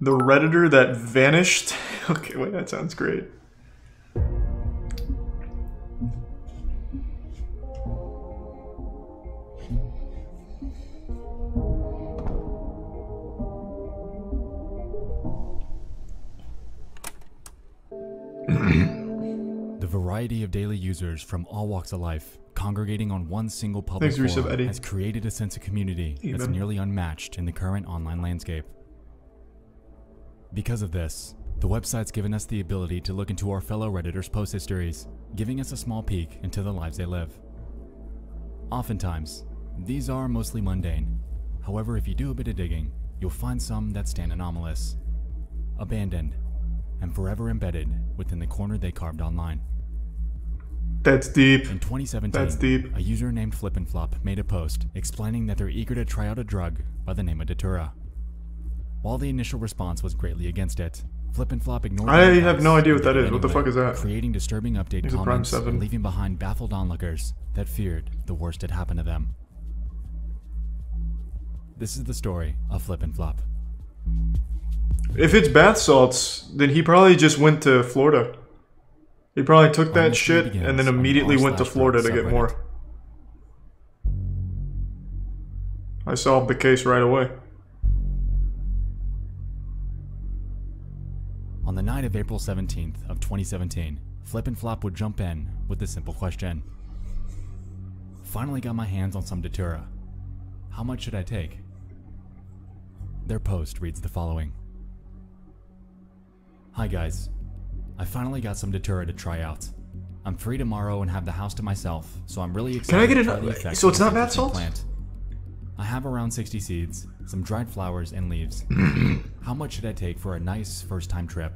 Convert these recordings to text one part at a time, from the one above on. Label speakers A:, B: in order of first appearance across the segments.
A: The Redditor that vanished. Okay, wait, that sounds great.
B: The variety of daily users from all walks of life congregating on one single public forum has created a sense of community that's nearly unmatched in the current online landscape. Because of this, the website's given us the ability to look into our fellow Redditors' post histories, giving us a small peek into the lives they live. Oftentimes, these are mostly mundane. However, if you do a bit of digging, you'll find some that stand anomalous, abandoned, and forever embedded within the corner they carved online.
A: That's deep.
B: In 2017,
A: that's deep.
B: A user named Flip&Flop made a post explaining that they're eager to try out a drug by the name of Datura. While the initial response was greatly against it, Flip&Flop ignored
A: I have no idea what that is.
B: anyway,
A: What the fuck is that?
B: creating disturbing update comments and leaving behind baffled onlookers that feared the worst had happened to them. This is the story of Flip&Flop.
A: If it's bath salts, then he probably just went to Florida. He probably took that shit and then immediately went to Florida to get more. I solved the case right away.
B: On the night of April 17th of 2017, Flip&Flop would jump in with the simple question. Finally got my hands on some Datura. How much should I take? Their post reads the following. Hi guys, I finally got some Datura to try out. I'm free tomorrow and have the house to myself, so I'm really excited.
A: Can I get
B: to try the effects
A: so it's not
B: of
A: bath
B: this
A: salts?
B: plant. I have around 60 seeds, some dried flowers and leaves. How much should I take for a nice first time trip?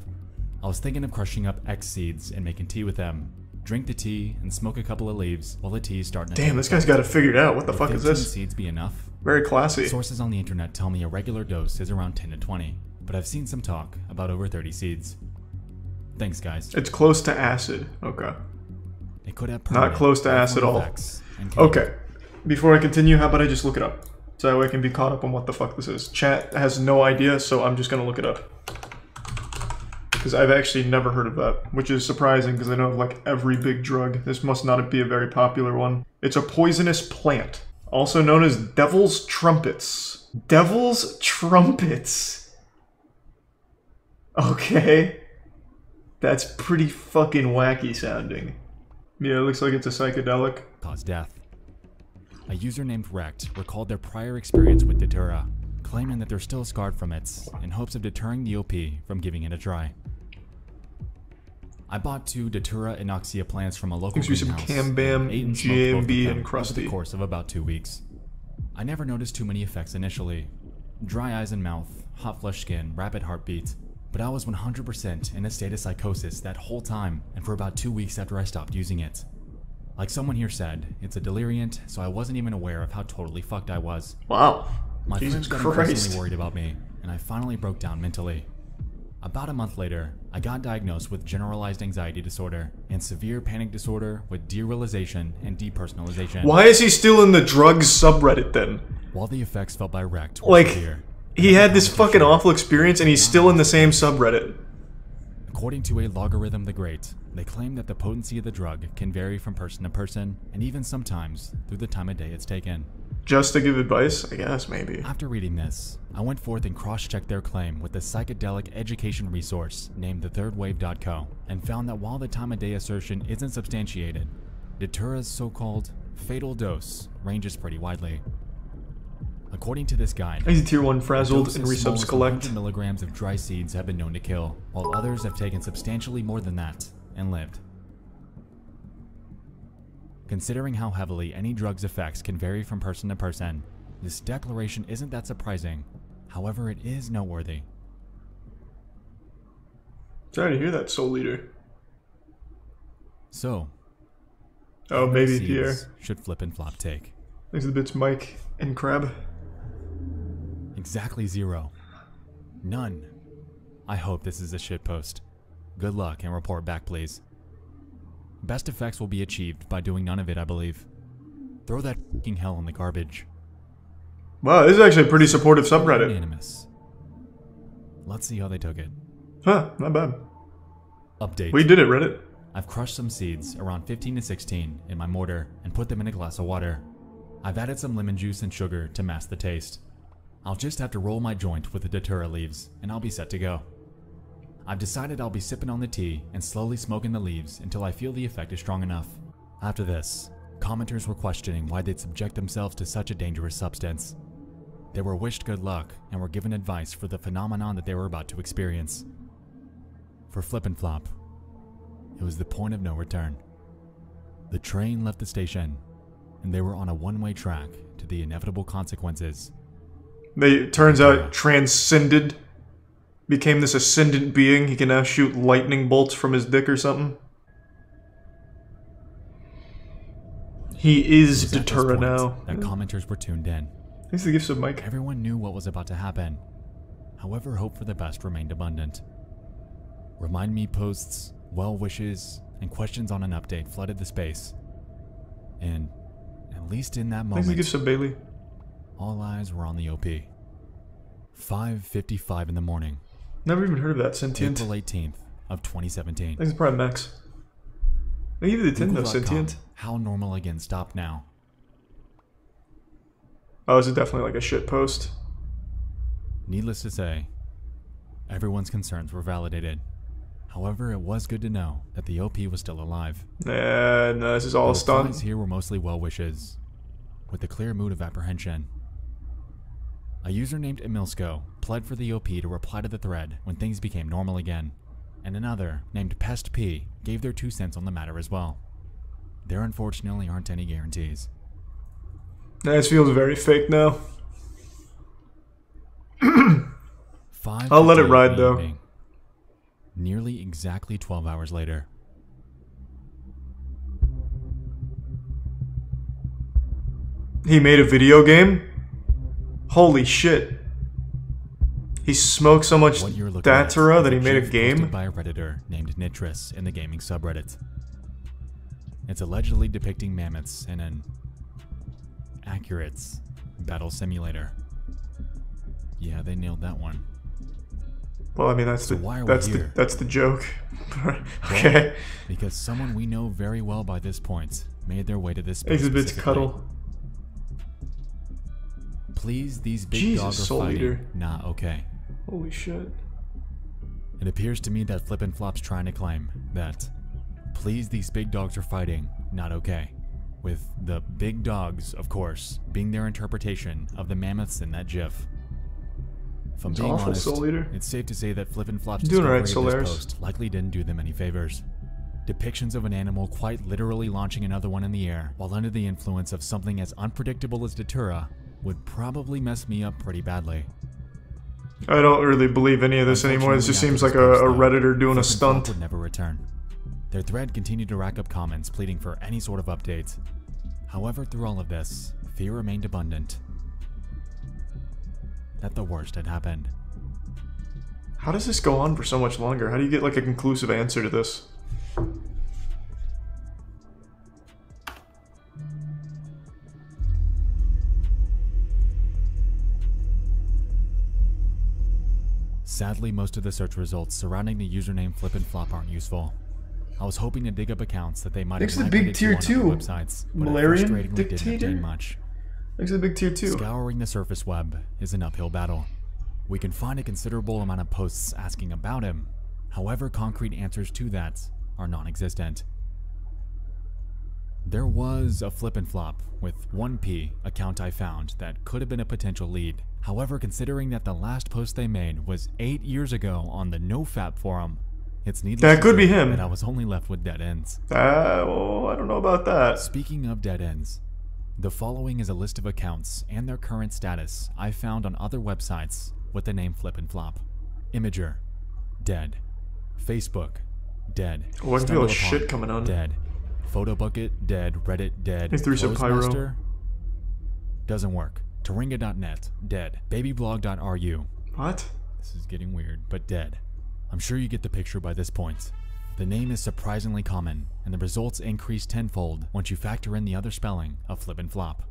B: I was thinking of crushing up X seeds and making tea with them. Drink the tea and smoke a couple of leaves while the tea is starting to
A: Damn, this guy's got it figured out. What the fuck is
B: 15
A: this?
B: seeds be enough?
A: Very classy.
B: Sources on the internet tell me a regular dose is around 10 to 20, but I've seen some talk about over 30 seeds. Thanks guys.
A: It's close to acid. Okay.
B: It could have
A: Not close to acid at all. Okay. Before I continue, how about I just look it up? So that way I can be caught up on what the fuck this is. Chat has no idea, so I'm just gonna look it up. Because I've actually never heard of that, which is surprising because I know of like every big drug. This must not be a very popular one. It's a poisonous plant, also known as devil's trumpets. Devil's trumpets. Okay. That's pretty fucking wacky sounding. Yeah, it looks like it's a psychedelic.
B: Cause death. A user named Rect recalled their prior experience with Datura, claiming that they're still scarred from it, in hopes of deterring the OP from giving it a try. I bought 2 Datura Inoxia plants from a local greenhouse,
A: some Cam-Bam, GMB, and Krusty.
B: Over the course of about 2 weeks. I never noticed too many effects initially. Dry eyes and mouth, hot flushed skin, rapid heartbeat, but I was 100% in a state of psychosis that whole time and for about 2 weeks after I stopped using it. Like someone here said, it's a deliriant, so I wasn't even aware of how totally fucked I was.
A: Wow.
B: My
A: Jesus
B: friends got
A: Christ.
B: increasingly worried about me, and I finally broke down mentally. About a month later, I got diagnosed with generalized anxiety disorder and severe panic disorder with derealization and depersonalization.
A: Why is he still in the drugs subreddit then?
B: While the effects felt by Rect were
A: Like,
B: severe,
A: he had this fucking awful experience and he's still in the same subreddit.
B: according to a Logarithm the Great, they claim that the potency of the drug can vary from person to person, and even sometimes through the time of day it's taken.
A: Just to give advice? I guess, maybe.
B: After reading this, I went forth and cross-checked their claim with the psychedelic education resource named thethirdwave.co, and found that while the time of day assertion isn't substantiated, Datura's so-called fatal dose ranges pretty widely. According to this guide,
A: He's a tier 1 frazzled and resubs collect.
B: 100 milligrams of dry seeds have been known to kill, while others have taken substantially more than that and lived. Considering how heavily any drug's effects can vary from person to person, this declaration isn't that surprising. However, it is noteworthy.
A: Sorry to hear that, Soul Leader.
B: So,
A: Oh,
B: how many
A: maybe
B: seeds
A: Pierre.
B: should Flip&Flop take?
A: Thanks for the bits, Mike and Crab.
B: Exactly 0. None. I hope this is a shitpost. Good luck and report back, please. Best effects will be achieved by doing none of it, I believe. Throw that fucking hell in the garbage.
A: Wow, this is actually a pretty supportive subreddit.
B: Unanimous. Let's see how they took it.
A: Huh, not bad.
B: Update.
A: We did it, Reddit.
B: I've crushed some seeds, around 15 to 16, in my mortar and put them in a glass of water. I've added some lemon juice and sugar to mask the taste. I'll just have to roll my joint with the datura leaves and I'll be set to go. I've decided I'll be sipping on the tea and slowly smoking the leaves until I feel the effect is strong enough. After this, commenters were questioning why they'd subject themselves to such a dangerous substance. They were wished good luck and were given advice for the phenomenon that they were about to experience. For Flip and Flop, it was the point of no return. The train left the station, and they were on a one-way track to the inevitable consequences.
A: They, turns out, transcended, became this ascendant being. He can now shoot lightning bolts from his dick or something. He is Datura now.
B: That commenters were tuned in.
A: Thanks for the gifts of Mike.
B: Everyone knew what was about to happen. However, hope for the best remained abundant. Remind me posts, well wishes, and questions on an update flooded the space. And, at least in that moment,
A: thanks for the gifts of Bailey.
B: All eyes were on the OP. 5:55 in the morning.
A: Never even heard of that, Sentient.
B: April 18th of 2017.
A: Thanks for Prime Max. I give you the 10 though, Sentient.
B: How normal again stopped now.
A: Oh, is it definitely like a shit post?
B: Needless to say, everyone's concerns were validated. However, it was good to know that the OP was still alive.
A: No, this is all a stunt.
B: The replies here were mostly well wishes, with a clear mood of apprehension. A user named Emilsko pled for the OP to reply to the thread when things became normal again, and another named Pest P gave their 2 cents on the matter as well. There unfortunately aren't any guarantees.
A: This feels very fake now. I'll let it ride though.
B: Evening, nearly exactly 12 hours later.
A: He made a video game? Holy shit. He smoked so much datura that he made a game?
B: By a Redditor named Nitris in the gaming subreddit. It's allegedly depicting mammoths in an accurate battle simulator. Yeah, they nailed that one.
A: Well, I mean that's the joke. Okay.
B: Well, because someone we know very well by this point made their way to this space.
A: Exhibits cuddle.
B: Please, these big dogs are fighting. Not okay.
A: Holy shit.
B: It appears to me that Flip and Flop's trying to claim that please, these big dogs are fighting. Not okay. With the big dogs, of course, being their interpretation of the mammoths in that gif. If I'm being honest, it's safe to say that Flip and Flop's discovery of this post likely didn't do them any favors. Depictions of an animal quite literally launching another one in the air while under the influence of something as unpredictable as datura would probably mess me up pretty badly.
A: I don't really believe any of this anymore. This just seems like a Redditor doing a stunt.
B: Would never return. Their thread continued to rack up comments pleading for any sort of update. However, through all of this, fear remained abundant that the worst had happened.
A: How does this go on for so much longer? How do you get like a conclusive answer to this?
B: Sadly, most of the search results surrounding the username Flip and Flop aren't useful. I was hoping to dig up accounts that they might have migrated to on other websites, but frustratingly didn't obtain much.
A: Thanks to the big tier 2.
B: Scouring the surface web is an uphill battle. We can find a considerable amount of posts asking about him. However, concrete answers to that are non-existent. There was a Flip and Flop with 1P account I found that could have been a potential lead. However, considering that the last post they made was 8 years ago on the NoFap forum, it's needless to say that I was only left with dead ends.
A: Well, I don't know about that.
B: Speaking of dead ends, the following is a list of accounts and their current status I found on other websites with the name Flip and Flop. Imager, dead. Facebook, dead.
A: Oh, I feel shit coming on.
B: Dead. Photobucket, dead. Reddit, dead.
A: Closemaster,
B: doesn't work. Taringa.net, dead. Babyblog.ru.
A: What?
B: This is getting weird, but dead. I'm sure you get the picture by this point. The name is surprisingly common, and the results increase tenfold once you factor in the other spelling of Flip and Flop.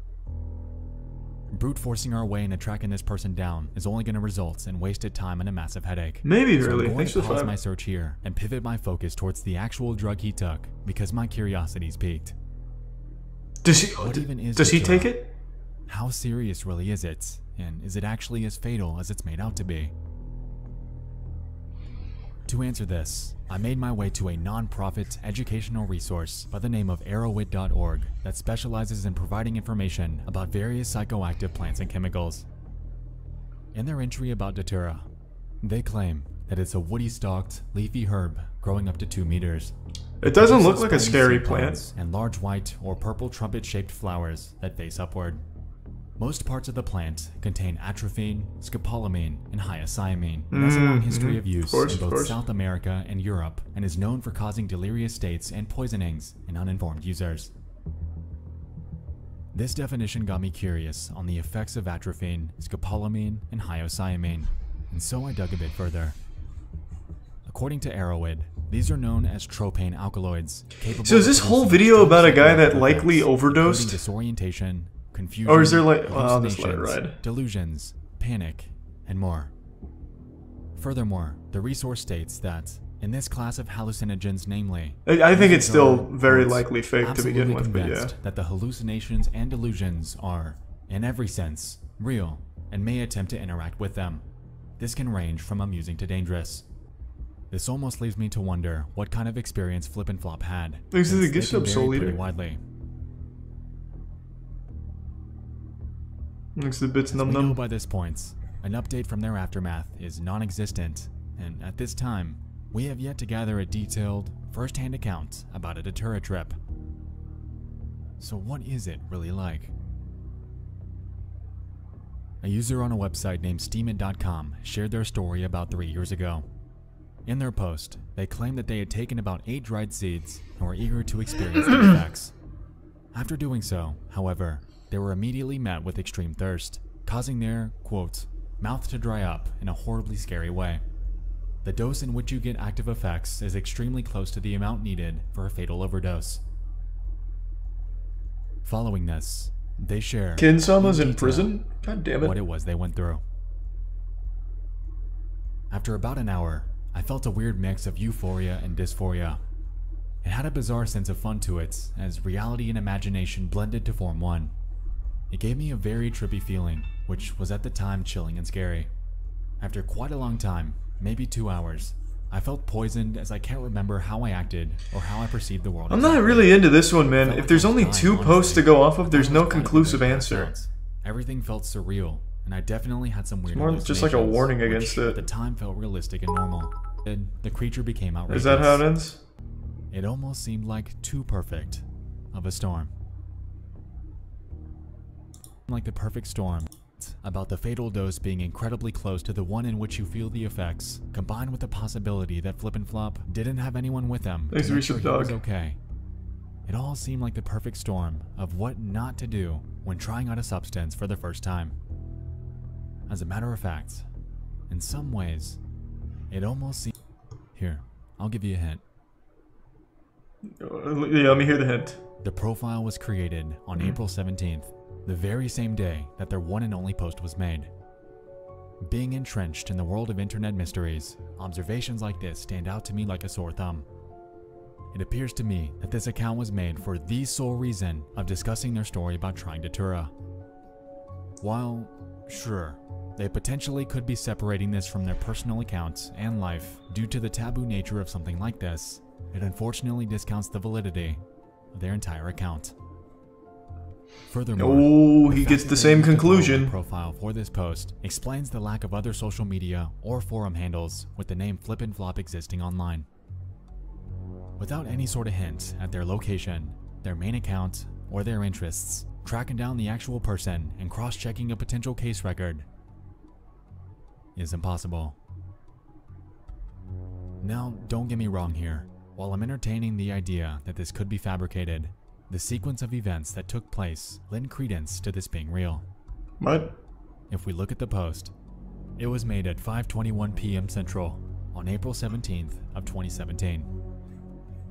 B: Brute forcing our way into tracking this person down is only going to result in wasted time and a massive headache.
A: Maybe
B: so
A: really.
B: I'm going
A: Thanks
B: to
A: for
B: pause
A: 5.
B: my search here and pivot my focus towards the actual drug he took because my curiosity's piqued.
A: Does he take it?
B: How serious really is it? And is it actually as fatal as it's made out to be? To answer this, I made my way to a non-profit educational resource by the name of arrowit.org that specializes in providing information about various psychoactive plants and chemicals. In their entry about Datura, they claim that it's a woody-stalked, leafy herb growing up to 2 meters.
A: It doesn't look like a scary plant.
B: And large white or purple trumpet-shaped flowers that face upward. Most parts of the plant contain atropine, scopolamine, and hyoscyamine. It has a long history of use in both South America and Europe, and is known for causing delirious states and poisonings in uninformed users. This definition got me curious on the effects of atropine, scopolamine, and hyoscyamine, and so I dug a bit further. According to Arrowit, these are known as tropane alkaloids.
A: So is this whole video about a guy that likely overdosed?
B: Disorientation, confusion,
A: or is there like, oh, this let it ride.
B: Delusions, panic, and more. Furthermore, the resource states that in this class of hallucinogens, namely,
A: I think it's still very likely fake to begin with, but yeah.
B: That the hallucinations and delusions are, in every sense, real and may attempt to interact with them. This can range from amusing to dangerous. This almost leaves me to wonder what kind of experience Flip and Flop had.
A: This is a gift sub Soul Eater.
B: Widely.
A: Looks the bits
B: As
A: num
B: we
A: num.
B: know by this point, an update from their aftermath is non-existent, and at this time, we have yet to gather a detailed, first-hand account about a Datura trip. So what is it really like? A user on a website named steamit.com shared their story about 3 years ago. In their post, they claimed that they had taken about 8 dried seeds and were eager to experience the effects. After doing so, however, they were immediately met with extreme thirst, causing their, quote, mouth to dry up in a horribly scary way. The dose in which you get active effects is extremely close to the amount needed for a fatal overdose. Following this, they share
A: Kinsama's in prison? God damn it.
B: what it was they went through. After about an hour, I felt a weird mix of euphoria and dysphoria. It had a bizarre sense of fun to it, as reality and imagination blended to form one. It gave me a very trippy feeling, which was at the time chilling and scary. After quite a long time, maybe 2 hours, I felt poisoned as I can't remember how I acted or how I perceived the world.
A: I'm not really into this one, man. If there's only 2 posts to go off of, there's no conclusive answer.
B: Everything felt surreal, and I definitely had some weird
A: hallucinations. More just like a warning against it.
B: At the time felt realistic and normal. The creature became outrageous.
A: Is that how it ends?
B: It almost seemed like too perfect of a storm. Like the perfect storm, about the fatal dose being incredibly close to the one in which you feel the effects, combined with the possibility that Flip and Flop didn't have anyone with them to make sure he was okay. It all seemed like the perfect storm of what not to do when trying out a substance for the first time. As a matter of fact, in some ways, it almost seemed... Here, I'll give you a hint.
A: Yeah, let me hear the hint.
B: The profile was created on April 17th, the very same day that their one and only post was made. Being entrenched in the world of internet mysteries, observations like this stand out to me like a sore thumb. It appears to me that this account was made for the sole reason of discussing their story about trying Datura. While, sure, they potentially could be separating this from their personal accounts and life due to the taboo nature of something like this, it unfortunately discounts the validity of their entire account. Furthermore,
A: he gets the same conclusion.
B: The profile for this post explains the lack of other social media or forum handles with the name Flip and Flop existing online. Without any sort of hint at their location, their main account, or their interests, tracking down the actual person and cross-checking a potential case record is impossible. Now, don't get me wrong here. While I'm entertaining the idea that this could be fabricated, the sequence of events that took place lend credence to this being real.
A: What?
B: If we look at the post, it was made at 5:21 p.m. Central on April 17th of 2017.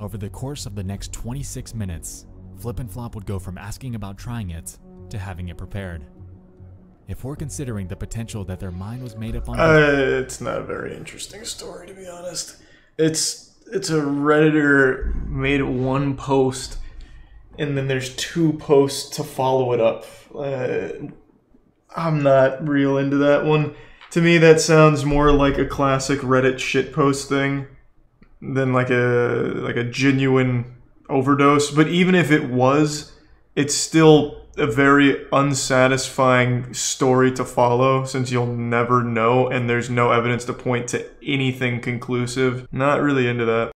B: Over the course of the next 26 minutes, Flip and Flop would go from asking about trying it to having it prepared. if we're considering the potential that their mind was made up on...
A: It's not a very interesting story, to be honest. It's a Redditor made one post, and then there's 2 posts to follow it up. I'm not real into that one. To me, that sounds more like a classic Reddit shitpost thing than like a genuine overdose. But even if it was, it's still a very unsatisfying story to follow, since you'll never know and there's no evidence to point to anything conclusive. Not really into that.